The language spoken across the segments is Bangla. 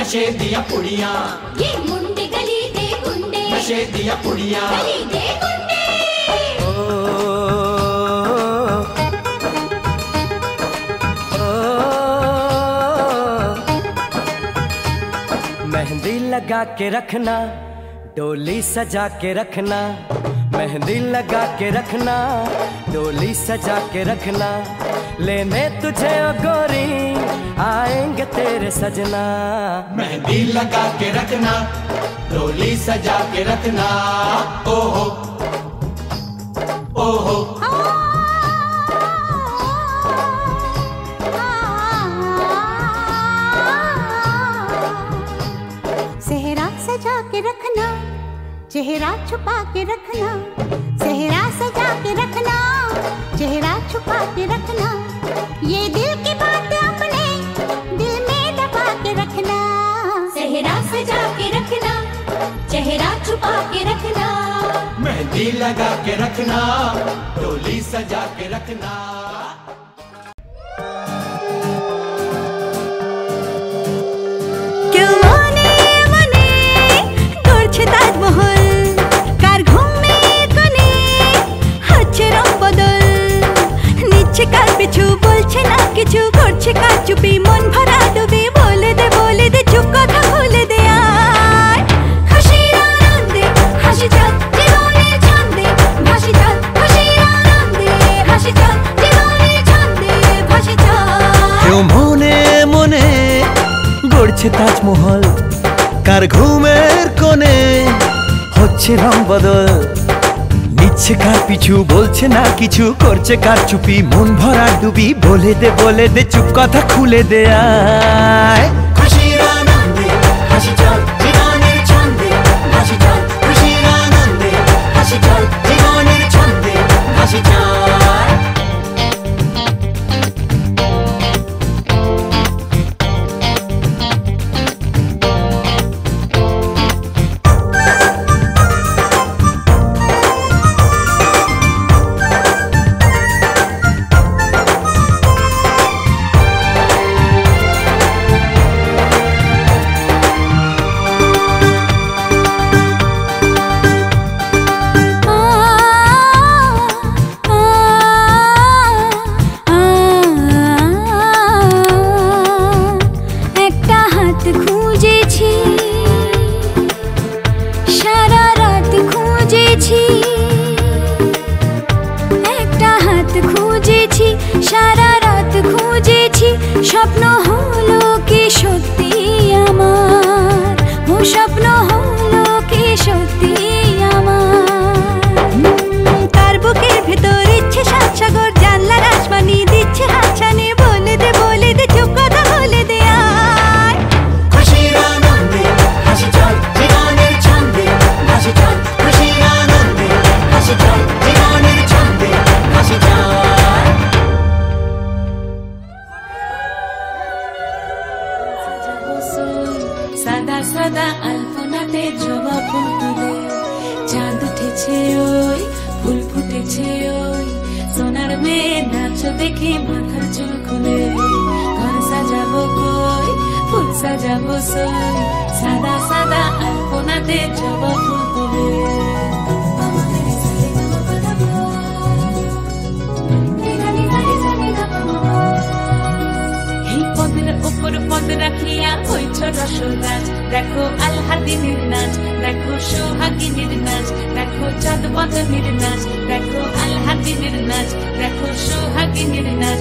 नशे दिया पुड़िया, ये मुंडे गली दे गुंडे, नशे दिया पुड़िया, गली दे गुंडे। मेहंदी लगा के रखना, डोली सजा के रखना, मेहंदी लगा के रखना, डोली सजा के रखना, लेने तुझे ओ गोरी आएंगे तेरे सजना। मेहंदी लगा के रखना, डोली सजा के रखना, ओहो ओहो। के रखना, चेहरा छुपा के रखना, सेहरा सजा के रखना, चेहरा छुपा के रखना, ये दिल की बात अपने दिल में दबा के रखना। सेहरा सजा के रखना, चेहरा छुपा के रखना, मेहंदी लगा के रखना, डोली सजा के रखना। क्यों मने मने करছে তাজমহল, কার ঘুমের কোণে হচ্ছে রং বদল, নিচ্ছে কার পিছু বলছে না কিছু, করছে কার চুপি মন ভরা ডুবে, বলে দে চুপ কথা খুলে দে আয়, খুশির আনন্দে হাসি চল জীবনের ছন্দে ভাসি চল, খুশির আনন্দে হাসি চল জীবনের ছন্দে ভাসি চল। কেউ মনে মনে গড়ছে তাজমহল, কার ঘুমের কোণে হচ্ছে রং বদল, নিচ্ছে কার পিছু বলছে না কিছু, করছে কার চুপি মন ভরা ডুবি, বলে দে চুপ কথা খুলে দে আয়, খুশির আনন্দে হাসি চল জীবনের ছন্দে ভাসি চল, খুশির আনন্দে হাসি চল জীবনের ছন্দে ভাসি চল। সারা রাত খুঁজেছি, স্বপ্ন হলো কি সত্যি আমার, ও স্বপ্ন হলো কি সত্যি আমার, তার বুকের ভেতর ইচ্ছে সাত সাগর, জানলার আসমানি দিচ্ছে হাতছানি, বলে দে চুপ কথা বলে দে আয়, খুশির আনন্দে হাসি চল জীবনের ছন্দে ভাসি চল, খুশির আনন্দে হাসি চল জীবনের ছন্দে ভাসি চল। সাদা সাদা আলপনাতে জবা ফুল তুলে, চাঁদ উঠেছে ওই ফুল ফুটেছে ওই, সোনার মেয়ে নাচ দেখে মাথার চুল খুলে, ঘর সাজাবো কই ফুল সাজাবো সই, সাদা সাদা আলপনাতে জবা ফুল তুলে। উপর পদ রাখিয়া হইছ রসরাজ, দেখো আলহাদিনের নাচ, দেখো সোহাগিনীর নাচ, দেখো চাঁদ বদনের নাচ, দেখো আলহাদিনের নাচ, দেখো সোহাগিনীর নাচ,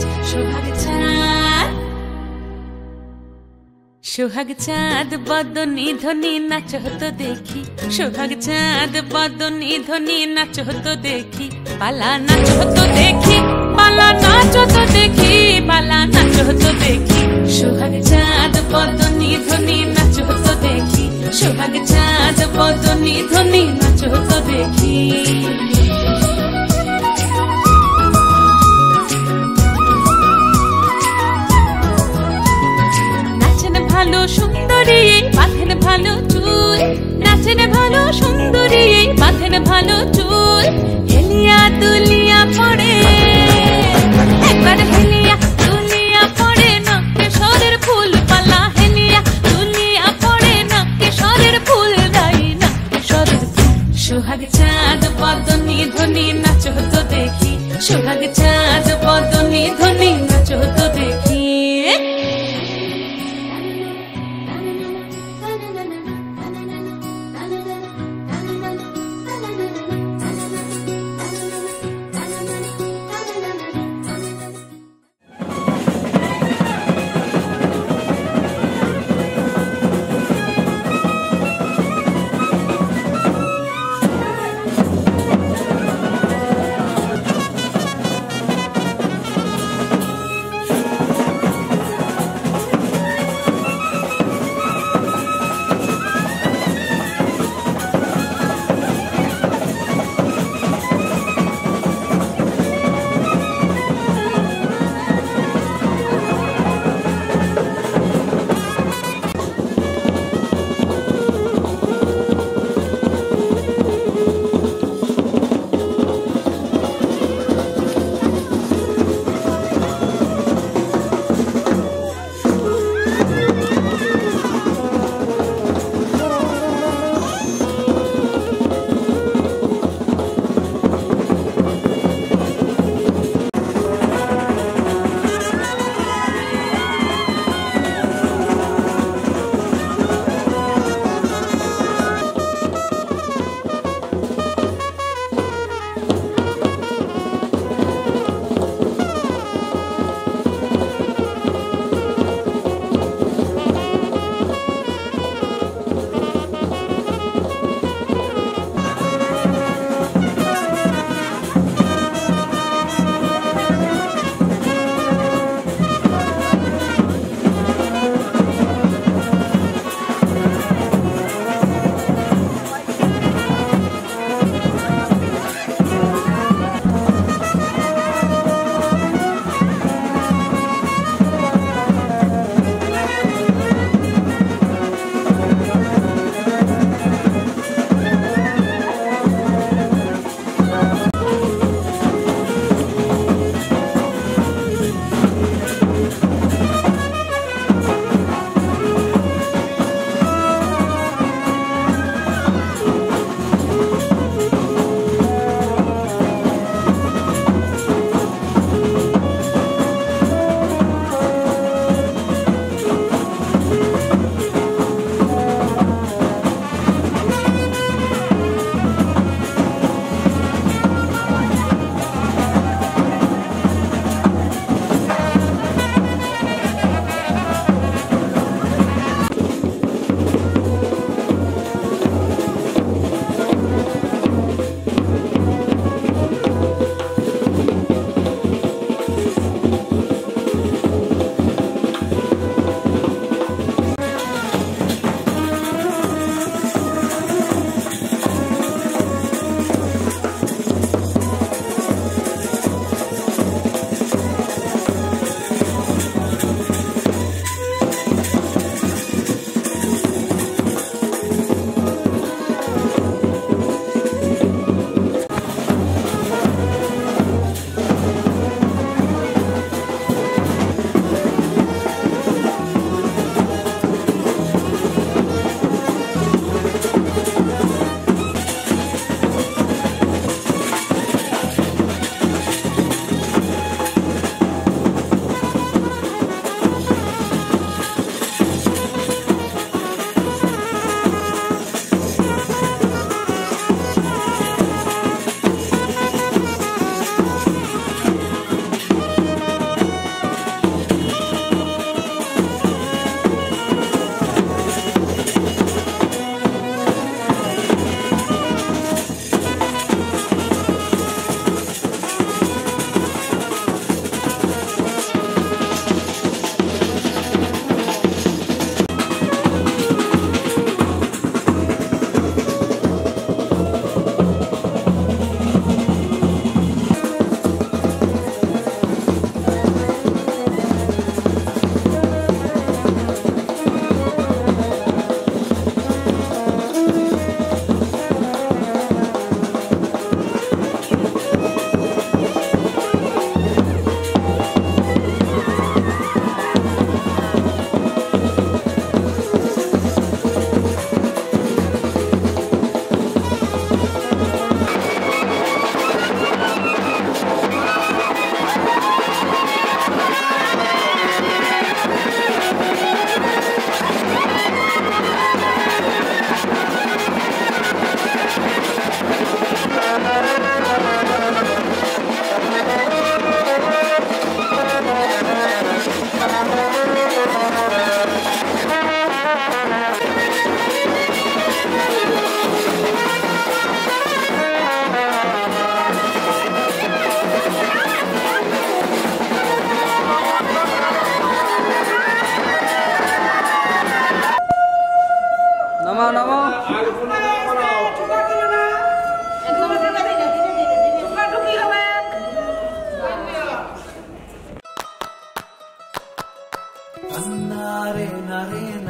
সোহাগ চাঁদ বদনী ধ্বনি নাচ হতো দেখি, সোহাগ চাঁদ বদনী ধ্বনি নাচ হতো দেখি, পালা নাচ হতো দেখি, পালা নাচ হতো দেখি, পালা নাচ হতো দেখি, সোহাগ চাঁদ বদনী ধ্বনি নাচ হতো দেখি, সোহাগ চাঁদ বদনী ধ্বনি নাচ হতো দেখি। ভালো সুন্দরী বাঁধেন ভালো চুল, নাচেন ভালো সুন্দরী বাঁধেন ভালো চুল, হেলিয়া দুলিয়া পড়ে একবার, হেলিয়া দুলিয়া পড়ে নকে সরের ফুল পালা, হেলিয়া দুলিয়া পড়ে নকে সরের ফুল দাই নকে সরের ফুল, সোহাগ চাঁদ বদনী ধ্বনি নাচ হতো দেখি, সোহাগ চাঁদ বদনী ধ্বনি নাচ হতো দেখি।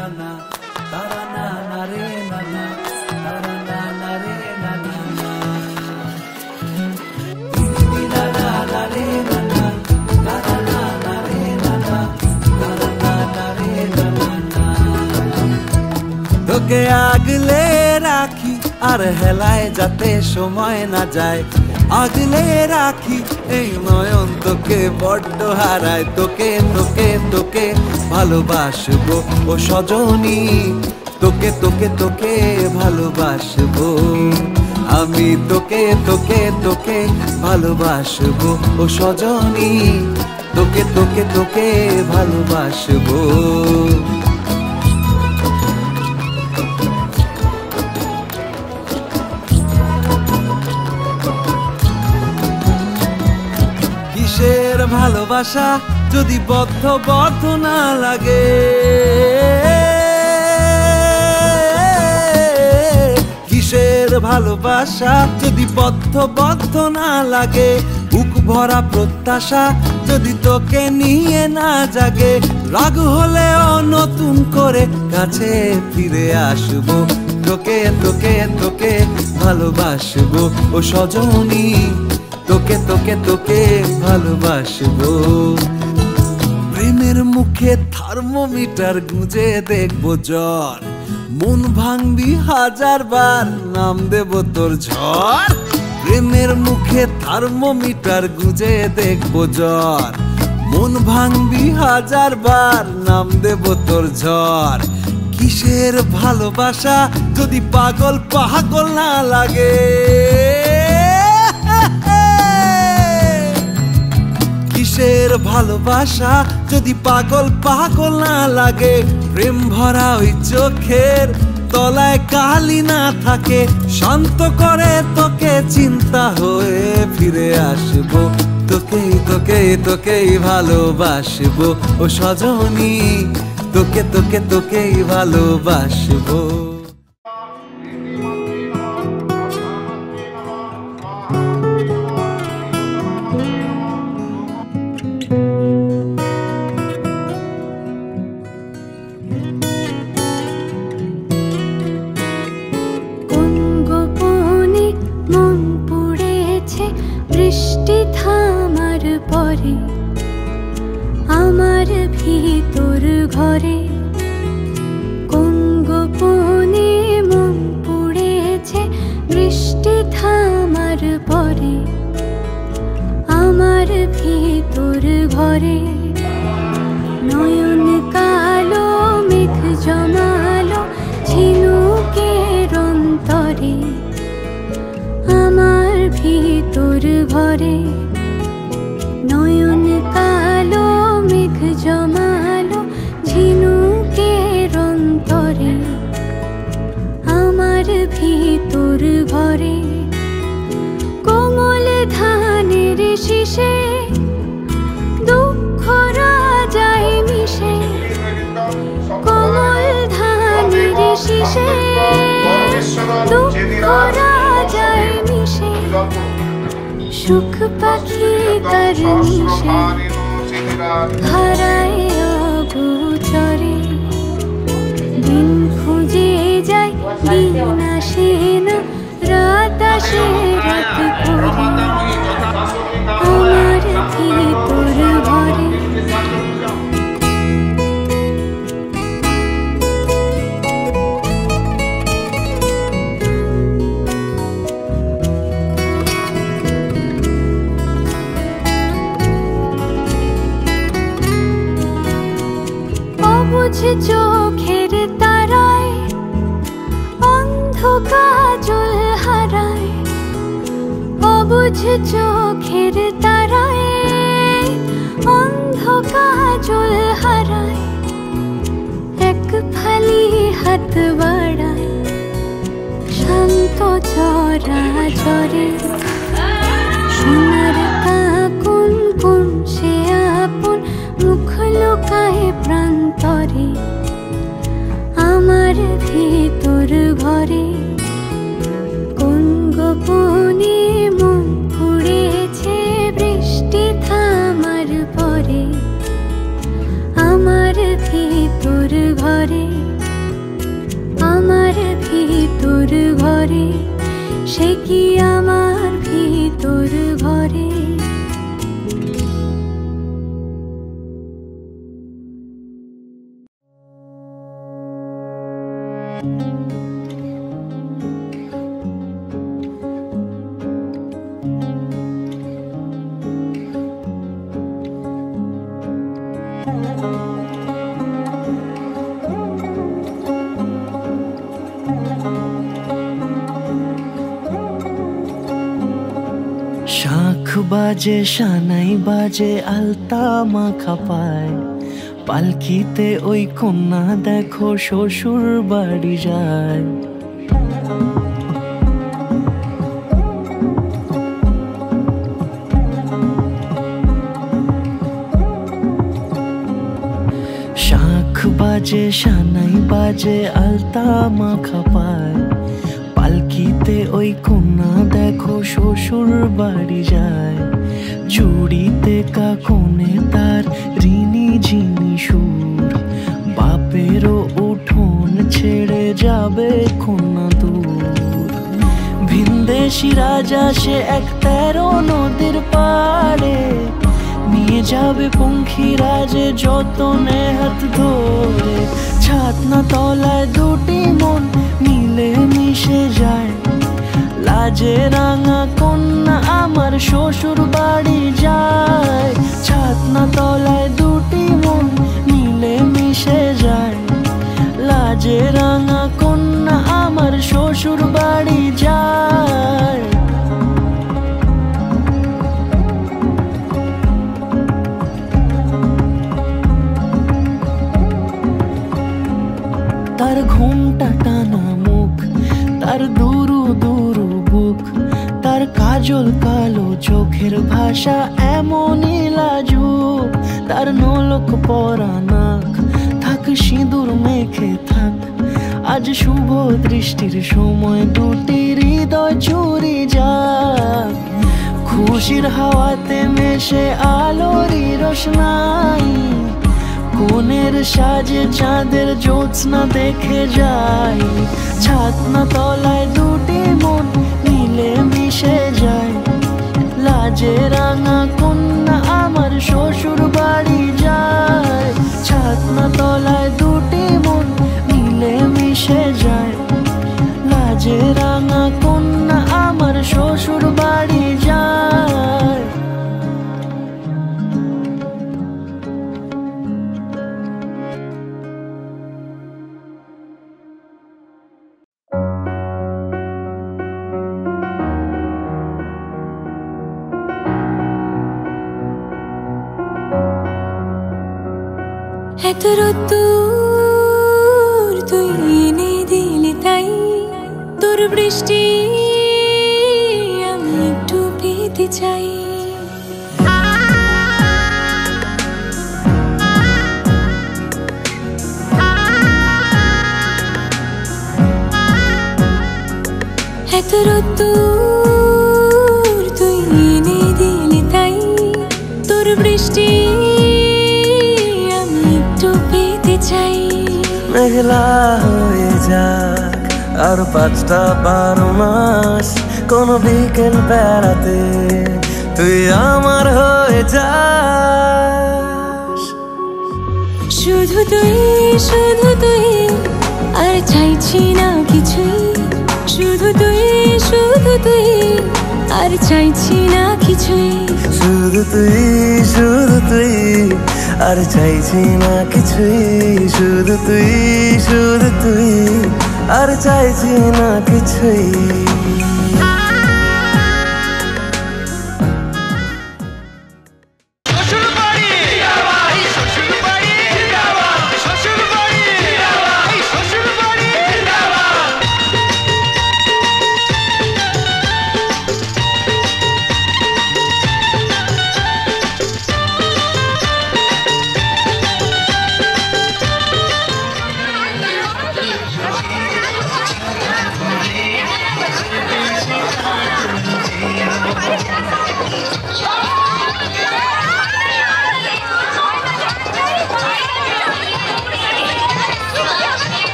na na, tara na na re na na, tara na na re na na na. Na na na re na na, tara na na re na na, tara na na re na na na. তোকে আগলে রাখি আর হেলায় যাতে সময় না যায়, আগলে রাখি এই নয়ন তোকে বড্ড হারায়। তোকে তোকে তোকে ভালোবাসবো ও সজনী, তোকে তোকে তোকে ভালোবাসবো আমি, তোকে তোকে তোকে ভালোবাসবো ও সজনী, তোকে তোকে তোকে ভালোবাসবো। কিসের ভালোবাসা যদি বদ্ধ বদ্ধ না লাগে, কিসের ভালোবাসা যদি বদ্ধ বদ্ধ না লাগে, বুক ভরা প্রত্যাশা যদি তোকে নিয়ে না জাগে, রাগ হলেও নতুন করে কাছে ফিরে আসবো, তোকে তোকে তোকে ভালোবাসবো ও সজনী, তোকে তোকে তোকে ভালোবাসবো। প্রেমের মুখে থার্মোমিটার গুঁজে দেখবো জ্বর, মন ভাঙবি হাজার বার নাম দেব তোর ঝড়। প্রেমের মুখে থার্মোমিটার গুঁজে দেখবো জ্বর, মন ভাঙবি হাজার বার নাম দেব তোর ঝড়। কিসের ভালোবাসা যদি পাগল পাগল না লাগে, কিসের ভালোবাসা যদি পাগল পাগল না লাগে, প্রেম ভরা ওই চোখের তলায় কালি না থাকে, শান্ত করে তোকে চিন্তা হয়ে ফিরে আসবো, তোকেই তোকেই তোকেই ভালোবাসবো ও সজনী, তোকে তোকে তোকেই ভালোবাসবো। বৃষ্টি থামার পরে আমার ভিতর ঘরে, কোন গোপনে মন পুড়েছে বৃষ্টি থামার পরে আমার ভিতর ঘরে। নয়ন কালো মেঘ জমালো ঝিনুকের অন্তরে আমার ভিতর ঘরে। নয়ন কালো মেঘ জমালো ঝিনুকের অন্তরে আমার ভিতর ঘরে। কোমল ধানের শীষে দুঃখ রাজায় মিশে, কোমল ধানের শীষে দুঃখ রাজায় মিশে, সুখ পাখি তার মিশে হারায় অগোচরে। দিন খুঁজে যায় দিন আসে না, রাত আসে রাত করে আমার ভিতর ঘরে। অবুঝ চোখের তারায় অন্ধ কাজল হারায়, অবুঝ চোখের তারায় অন্ধ কাজল হারায়। এক ফালি হাত বাড়ায় শান্ত চরা চরে, সোনার কাকুন কোন সে আপন মুখ লুকায় প্রান্তরে আমার ভিতর ঘরে। কোন গোপনে মন পুড়েছে বৃষ্টি থামার পরে আমার ভিতর ঘরে। তোর ঘরে, সে কি আমার ভিতর ঘরে। শাঁখ বাজে সানাই বাজে আলতা মাখা পায়, পালকিতে ওই কন্যা দেখো শ্বশুর বাড়ি যায়। শাঁখ বাজে সানাই বাজে আলতা মাখা পায়, পালকিতে ওই কন্যা দেখো শ্বশুর বাড়ি যায়। জুড়িতে কাকনে তার ঋণী ঝিনি সুর, বাপেরও উঠোন ছেড়ে যাবে কন্যা দূর। ভিনদেশি রাজা সে এক 13 নদীর পাড়ে, নিয়ে যাবে পঙ্খী রাজে যতনে হাত ধরে। ছাতনা তলায় দুটি মন মিলে মিশে যায়, লাজে রাঙা কন্যা আমার শ্বশুর বাড়ি যায়। ছাতনা তলায় দুটি মন মিলে মিশে যায়, লাজে রাঙা কন্যা আমার শ্বশুর বাড়ি যায়। তার ঘুমটা টানা মুখ, তার দুরু দুরু বুক, তার কাজল কালো চোখের ভাষা এমনই লাজুক। তার নলক পরা নাক, থাক সিঁদুর মেখে থাক, আজ শুভ দৃষ্টির সময় দুটি হৃদয় চুরি যাক। খুশির হাওয়াতে মেশে আলোরই রোশনাই, কোণের সাজে চাঁদের জ্যোৎস্না দেখে যাই। ছাতনা তলায় দুটি মন মিলে মিশে যায়, লাজে রাঙা কন্যা আমার শ্বশুর বাড়ি যায়। ছাতনা তলায় দুটি মন মিলে মিশে যায়, লাজে রাঙা কন্যা আমার শ্বশুর বাড়ি যায়। এত রোদ্দুর তুই এনে দিলি তাই, তোর বৃষ্টি আমি একটু পেতে চাই। এত রোদ্দুর তুই এনে দিলি তাই, তোর বৃষ্টি চাই। মেঘলা হয়ে যাক আর 5টা 12 মাস, কোন বিকেল বেড়াতে তুই আমার হয়ে যাস। শুধু তুই আর চাইছি না কিছুই, শুধু তুই আর চাইছি না কিছুই। শুধু তুই আর চাইছি না কিছুই, শুধু তুই আর চাইছি না কিছুই।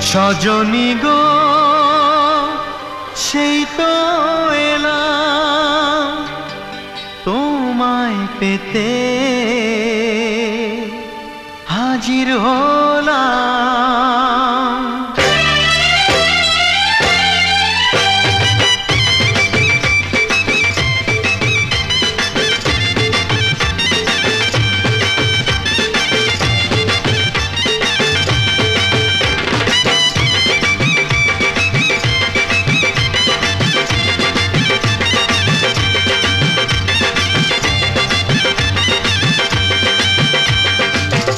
সজনী গো সেই তো এলাম তোমায় পেতে হাজির হলাম।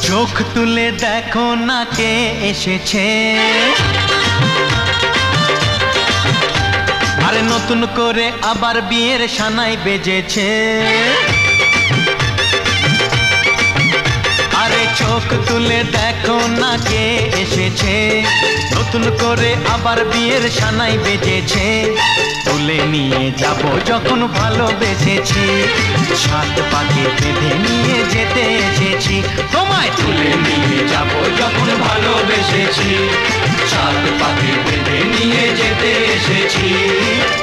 চোখ তুলে দেখো না কে এসেছে, আরে নতুন করে আবার বিয়ের সানাই বেজেছে। আরে চোখ তুলে দেখো না কে এসেছে, নতুন করে আবার বিয়ের সানাই বেজেছে। তুলে নিয়ে যাব যখন ভালোবেসেছি, সাত পাকে বেঁধে নিয়ে যেতে এসেছি। তোমায় তুলে নিয়ে যাব যখন ভালোবেসেছি, সাত পাকে বেঁধে নিয়ে যেতে এসেছি।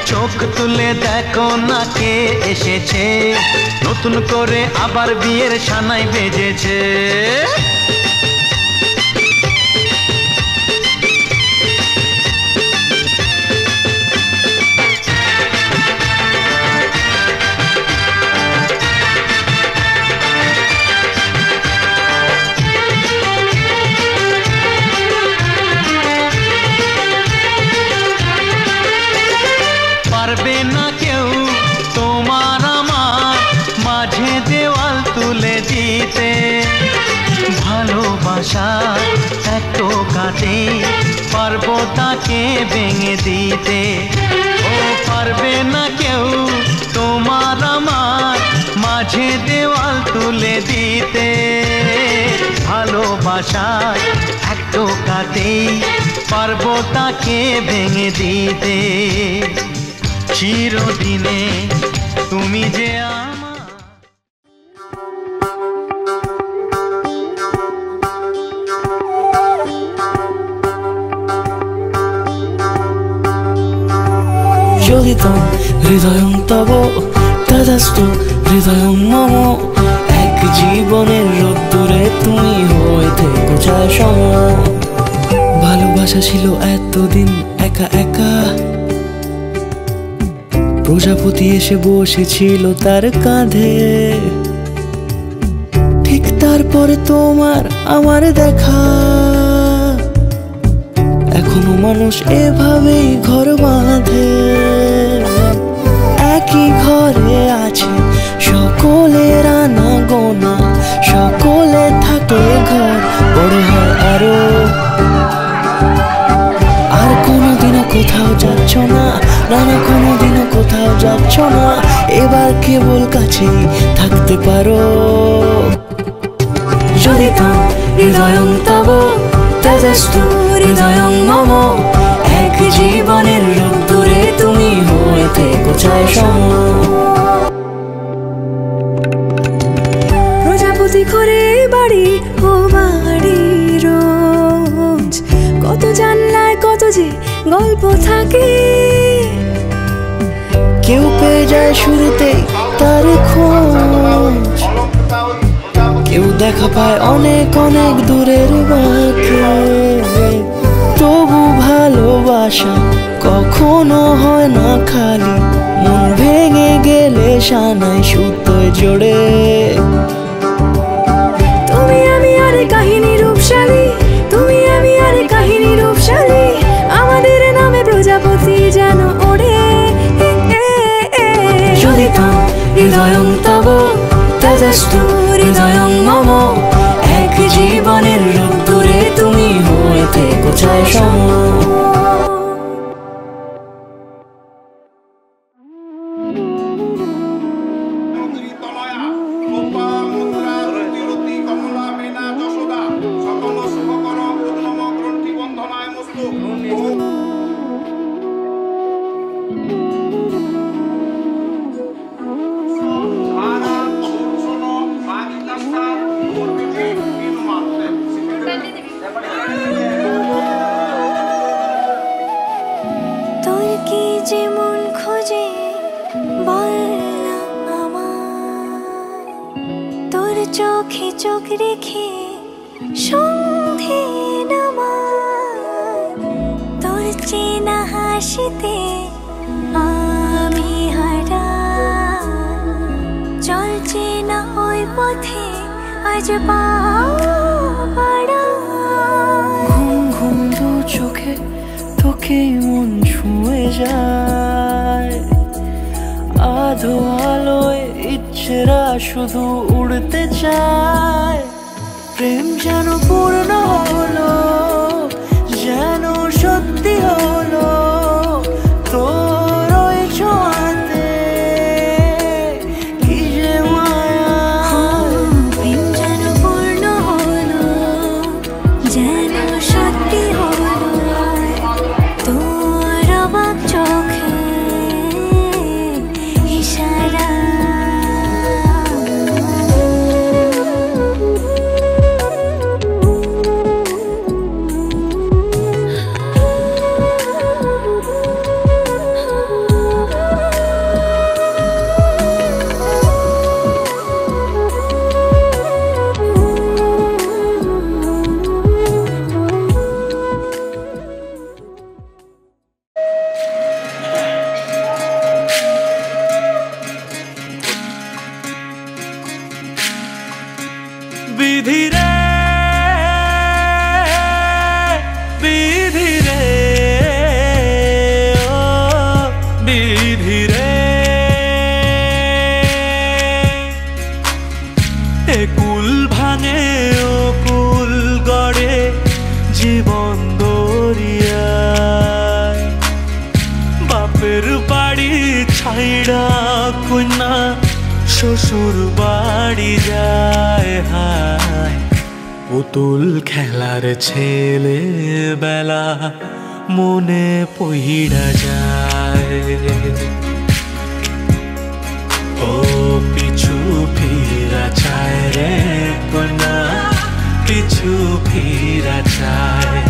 চোখ তুলে দেখো না কে এসেছে, নতুন করে আবার বিয়ের সানাই বেজেছে। পারবে না কেউ তোমার আমার মাঝে দেওয়াল তুলে দিতে, ভালোবাসা এত কাটে পারবো তাকে ভেঙে দিতে। ও পারবে না কেউ তোমার আমার মাঝে দেওয়াল তুলে দিতে, ভালোবাসা এত কাটে পারবো তাকে ভেঙে দিতে। চিরদিনে তুমি যে আমার। জ্বলিতম হৃদয়ং তব তদাস্তু হৃদয়ং মম, এক জীবনের রোদ্দুরে তুমি হয়ে থেকো যায় সম। ভালোবাসা ছিল এতদিন একা একা, প্রজাপতি এসে বসেছিল তার কাঁধে, ঠিক তারপরে তোমার আমার দেখা। এখনো মানুষ এভাবেই ঘর বাঁধে, একই ঘরে আছে সকলের আনা গোনা, সকলে থাকে ঘর বড় হয় আরো। আর কোনোদিনও কোথাও যাচ্ছ না, না না কোনোদিনও কোথাও যাচ্ছ না, এবার কেবল কাছেই থাকতে পারো। যদি তাম হৃদয়ং তব তেজস্তু হৃদয়ং মম, এক জীবনের রোদ্দুরে তুমি হয়ে থেকো চায় সম। প্রজাপতি ঘরে বাড়ি ও বাড়ি রোজ, কত জানলায় কত যে গল্প থাকে। কেউ যায় শুরুতেই তার খোঁজ। কেউ দেখা পায় অনেক অনেক দূরের বাঁকে, তবু ভালোবাসা কখনো হয় না খালি। মন ভেঙে গেলে সানাই সুতোয় জোড়ে। তুমি আমি আরে কাহিনী রূপশালী, তুমি আমি আরে কাহিনী রূপশালী, আমাদের নামে প্রজাপতি যেন ওড়ে। যদি তাম হৃদয়ং তব তেজস্তু হৃদয়ং মম, এক জীবনের রোদ্দুরে তুমি হয়ে থেকো ছায়া সম। তোর কি যে মন খোঁজে বল না আমার, তোর চোখে চোখ রেখে সন্ধে নামার, তোর চেনা হাসিতে আমি হারাই, চল চেনা ওই পথে আজ পা বাড়াই। ঘুম ঘুম দু চোখে তোকে মন ছুঁয়ে যায়, আধো আলোয় ইচ্ছেরা শুধু উড়তে চায়। প্রেম যেন পূর্ণ হলো, যেন সত্যি হলো, তোর ওই ছোঁয়াতে কি যে মায়া। প্রেম যেন পূর্ণ হলো, যেন সত্যি হলো, তোর অবাক চোখে ইশারা। বিধি রে বিধি রে ও বিধি রে, এ কুল ভাঙে ও কুল গড়ে জীবন দরিয়ায়। বাপের বাড়ি ছাইড়া কন্যা শ্বশুর বাড়ি যায় হায়, পুতুল খেলার ছেলে বেলা মনে পইড়া যায়। ও পিছু ফিরা চায় রে কন্যা, পিছু ফিরা চায়।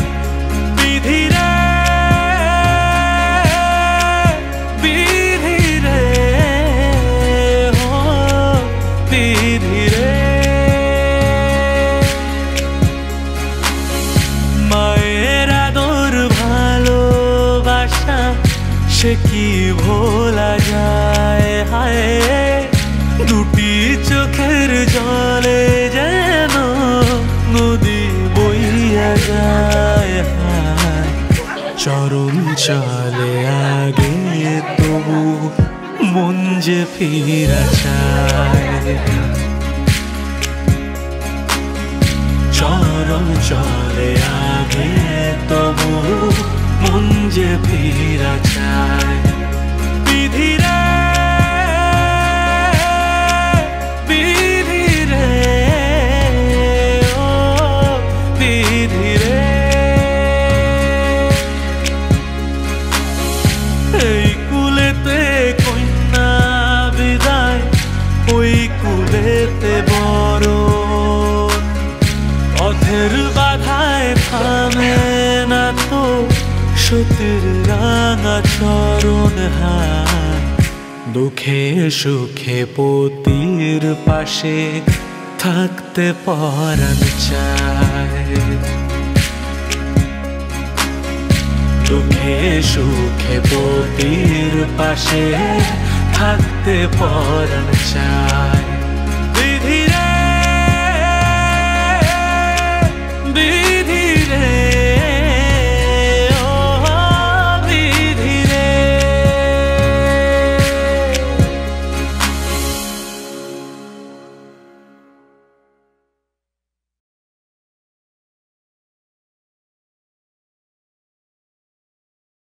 বিধি রে বিধি রে ও বিধি রে, মায়ের আদর ভালোবাসা সে কি ভোলা যায় হায়। দুটি চোখের জলে যেন নদী বইয়া যায় হায়। চরণ চলে আগে তবু মন যে ফিরা চায়। চরণ চলে আগে তবু মন যে ফিরা চায়। বিধি রে বিধি রে ও বিধি রে, এই কুলেতে কন্যা বিদায়, ওই কুলেতে বড় পথের বাধায় থামে না তো সতীর রাঙা চরণ হায়। দুঃখে সুখে পতির পাশে থাকতে পরাণ চায়। দুঃখে সুখে পতির পাশে থাকতে পরাণ চায়।